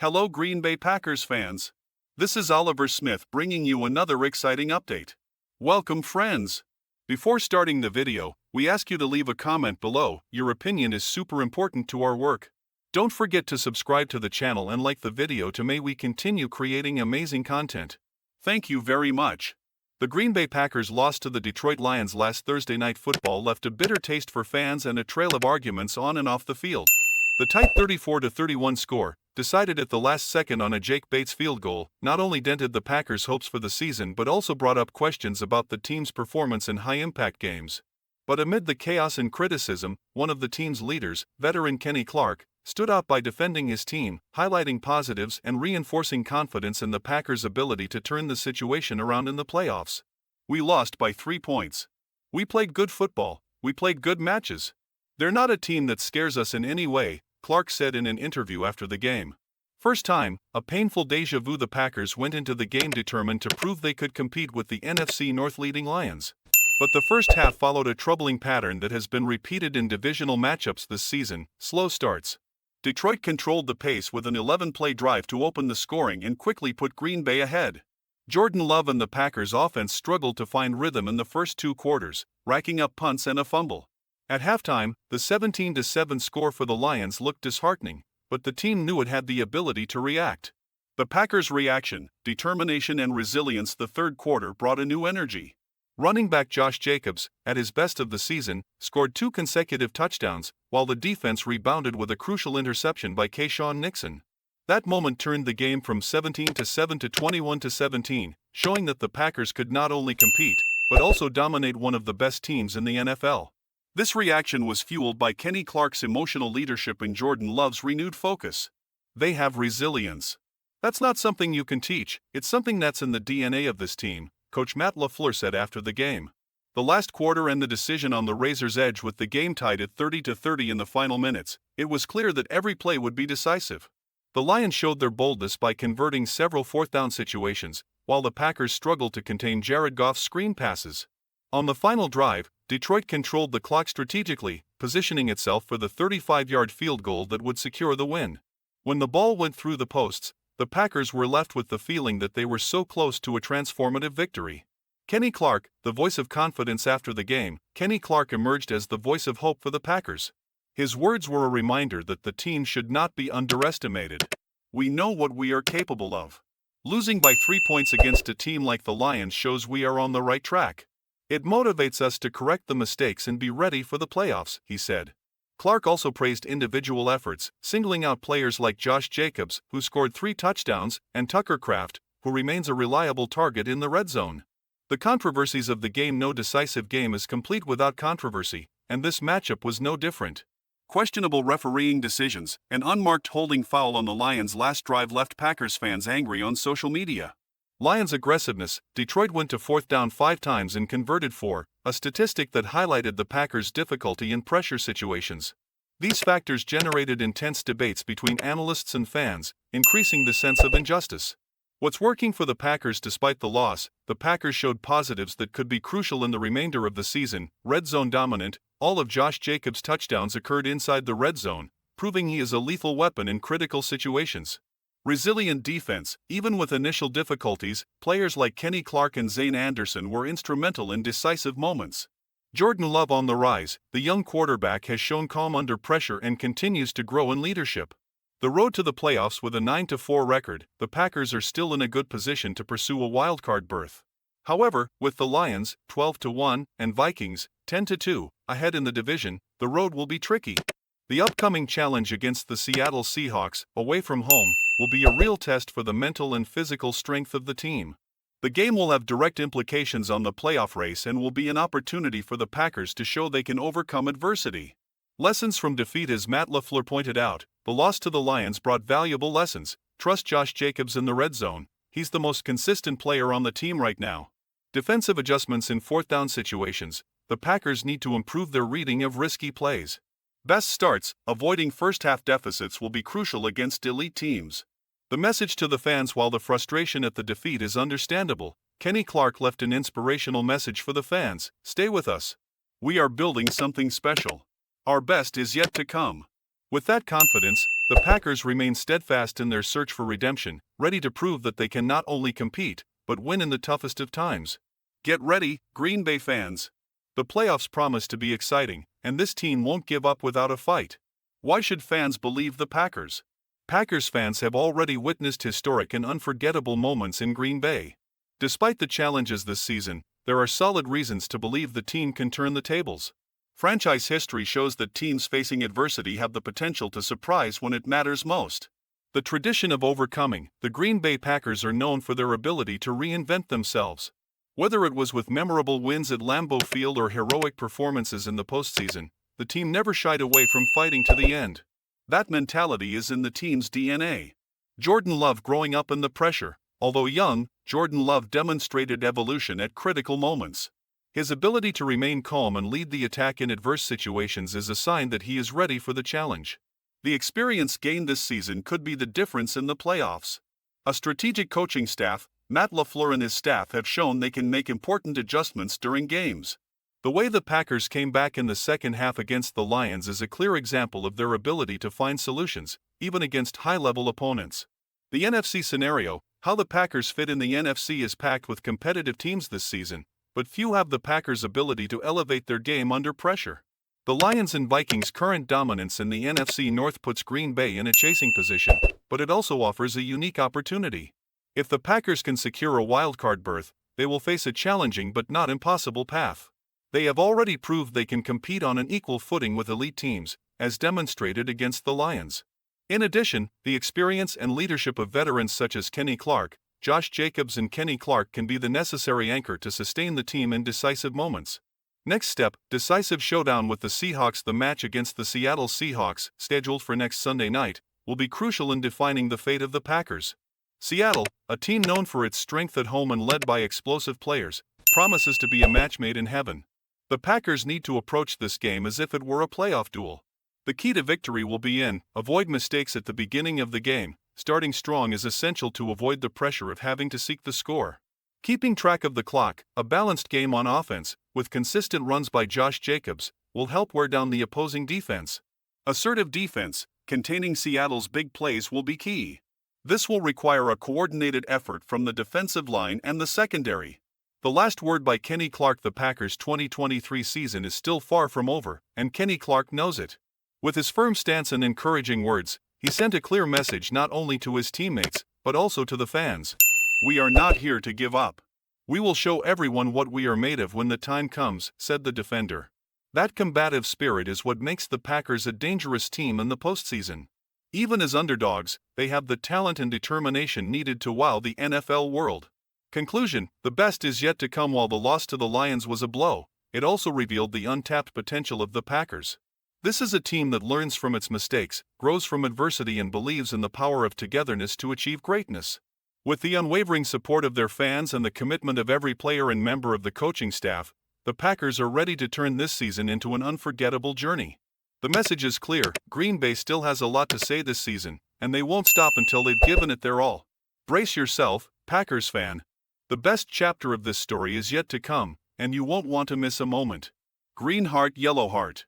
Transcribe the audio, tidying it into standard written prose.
Hello Green Bay Packers fans. This is Oliver Smith bringing you another exciting update. Welcome friends. Before starting the video, we ask you to leave a comment below. Your opinion is super important to our work. Don't forget to subscribe to the channel and like the video to may we continue creating amazing content. Thank you very much. The Green Bay Packers loss to the Detroit Lions last Thursday Night Football left a bitter taste for fans and a trail of arguments on and off the field. The tight 34-31 score, decided at the last second on a Jake Bates field goal, not only dented the Packers' hopes for the season but also brought up questions about the team's performance in high-impact games. But amid the chaos and criticism, one of the team's leaders, veteran Kenny Clark, stood out by defending his team, highlighting positives and reinforcing confidence in the Packers' ability to turn the situation around in the playoffs. "We lost by 3 points. We played good football, we played good matches. They're not a team that scares us in any way," Clark said in an interview after the game. First time, a painful déjà vu. The Packers went into the game determined to prove they could compete with the NFC North leading Lions. But the first half followed a troubling pattern that has been repeated in divisional matchups this season: slow starts. Detroit controlled the pace with an 11-play drive to open the scoring and quickly put Green Bay ahead. Jordan Love and the Packers' offense struggled to find rhythm in the first 2 quarters, racking up punts and a fumble. At halftime, the 17-7 score for the Lions looked disheartening, but the team knew it had the ability to react. The Packers' reaction, determination and resilience the third quarter brought a new energy. Running back Josh Jacobs, at his best of the season, scored 2 consecutive touchdowns, while the defense rebounded with a crucial interception by Keyshawn Nixon. That moment turned the game from 17-7 to 21-17, showing that the Packers could not only compete, but also dominate one of the best teams in the NFL. This reaction was fueled by Kenny Clark's emotional leadership and Jordan Love's renewed focus. "They have resilience. That's not something you can teach, it's something that's in the DNA of this team," Coach Matt LaFleur said after the game. The last quarter and the decision on the razor's edge with the game tied at 30-30 in the final minutes, it was clear that every play would be decisive. The Lions showed their boldness by converting several fourth-down situations, while the Packers struggled to contain Jared Goff's screen passes. On the final drive, Detroit controlled the clock strategically, positioning itself for the 35-yard field goal that would secure the win. When the ball went through the posts, the Packers were left with the feeling that they were so close to a transformative victory. Kenny Clark, the voice of confidence after the game, Kenny Clark emerged as the voice of hope for the Packers. His words were a reminder that the team should not be underestimated. "We know what we are capable of. Losing by 3 points against a team like the Lions shows we are on the right track. It motivates us to correct the mistakes and be ready for the playoffs," he said. Clark also praised individual efforts, singling out players like Josh Jacobs, who scored 3 touchdowns, and Tucker Kraft, who remains a reliable target in the red zone. The controversies of the game: no decisive game is complete without controversy, and this matchup was no different. Questionable refereeing decisions, an unmarked holding foul on the Lions' last drive left Packers fans angry on social media. Lions' aggressiveness: Detroit went to fourth down 5 times and converted 4, a statistic that highlighted the Packers' difficulty in pressure situations. These factors generated intense debates between analysts and fans, increasing the sense of injustice. What's working for the Packers despite the loss? The Packers showed positives that could be crucial in the remainder of the season. Red zone dominant: all of Josh Jacobs' touchdowns occurred inside the red zone, proving he is a lethal weapon in critical situations. Resilient defense: even with initial difficulties, players like Kenny Clark and Zane Anderson were instrumental in decisive moments. Jordan Love on the rise: the young quarterback has shown calm under pressure and continues to grow in leadership. The road to the playoffs: with a 9-4 record, the Packers are still in a good position to pursue a wildcard berth. However, with the Lions, 12-1, and Vikings, 10-2, ahead in the division, the road will be tricky. The upcoming challenge against the Seattle Seahawks, away from home, will be a real test for the mental and physical strength of the team. The game will have direct implications on the playoff race and will be an opportunity for the Packers to show they can overcome adversity. Lessons from defeat: as Matt LaFleur pointed out, the loss to the Lions brought valuable lessons. Trust Josh Jacobs in the red zone, he's the most consistent player on the team right now. Defensive adjustments in fourth-down situations: the Packers need to improve their reading of risky plays. Best starts: avoiding first-half deficits will be crucial against elite teams. The message to the fans: while the frustration at the defeat is understandable, Kenny Clark left an inspirational message for the fans: stay with us. We are building something special. Our best is yet to come. With that confidence, the The Packers remain steadfast in their search for redemption, ready to prove that they can not only compete, but win in the toughest of times. Get ready, Green Bay fans. The playoffs promise to be exciting, and this team won't give up without a fight. Why should fans believe the Packers? Packers fans have already witnessed historic and unforgettable moments in Green Bay. Despite the challenges this season, there are solid reasons to believe the team can turn the tables. Franchise history shows that teams facing adversity have the potential to surprise when it matters most. The tradition of overcoming, the Green Bay Packers are known for their ability to reinvent themselves. Whether it was with memorable wins at Lambeau Field or heroic performances in the postseason, the team never shied away from fighting to the end. That mentality is in the team's DNA. Jordan Love growing up in the pressure. Although young, Jordan Love demonstrated evolution at critical moments. His ability to remain calm and lead the attack in adverse situations is a sign that he is ready for the challenge. The experience gained this season could be the difference in the playoffs. A strategic coaching staff, Matt LaFleur and his staff have shown they can make important adjustments during games. The way the Packers came back in the second half against the Lions is a clear example of their ability to find solutions, even against high-level opponents. The NFC scenario, how the Packers fit in the NFC, is packed with competitive teams this season, but few have the Packers' ability to elevate their game under pressure. The Lions and Vikings' current dominance in the NFC North puts Green Bay in a chasing position, but it also offers a unique opportunity. If the Packers can secure a wildcard berth, they will face a challenging but not impossible path. They have already proved they can compete on an equal footing with elite teams, as demonstrated against the Lions. In addition, the experience and leadership of veterans such as Kenny Clark, Josh Jacobs and Kenny Clark can be the necessary anchor to sustain the team in decisive moments. Next step, decisive showdown with the Seahawks. The match against the Seattle Seahawks, scheduled for next Sunday night, will be crucial in defining the fate of the Packers. Seattle, a team known for its strength at home and led by explosive players, promises to be a match made in heaven. The Packers need to approach this game as if it were a playoff duel. The key to victory will be in, avoid mistakes at the beginning of the game. Starting strong is essential to avoid the pressure of having to seek the score. Keeping track of the clock, a balanced game on offense, with consistent runs by Josh Jacobs, will help wear down the opposing defense. Assertive defense, containing Seattle's big plays, will be key. This will require a coordinated effort from the defensive line and the secondary. The last word by Kenny Clark. The Packers' 2023 season is still far from over, and Kenny Clark knows it. With his firm stance and encouraging words, he sent a clear message not only to his teammates, but also to the fans. "We are not here to give up. We will show everyone what we are made of when the time comes," said the defender. That combative spirit is what makes the Packers a dangerous team in the postseason. Even as underdogs, they have the talent and determination needed to wow the NFL world. Conclusion: the best is yet to come. While the loss to the Lions was a blow, it also revealed the untapped potential of the Packers. This is a team that learns from its mistakes, grows from adversity, and believes in the power of togetherness to achieve greatness. With the unwavering support of their fans and the commitment of every player and member of the coaching staff, the Packers are ready to turn this season into an unforgettable journey. The message is clear: Green Bay still has a lot to say this season, and they won't stop until they've given it their all. Brace yourself, Packers fan. The best chapter of this story is yet to come, and you won't want to miss a moment. Green Heart, Yellow Heart.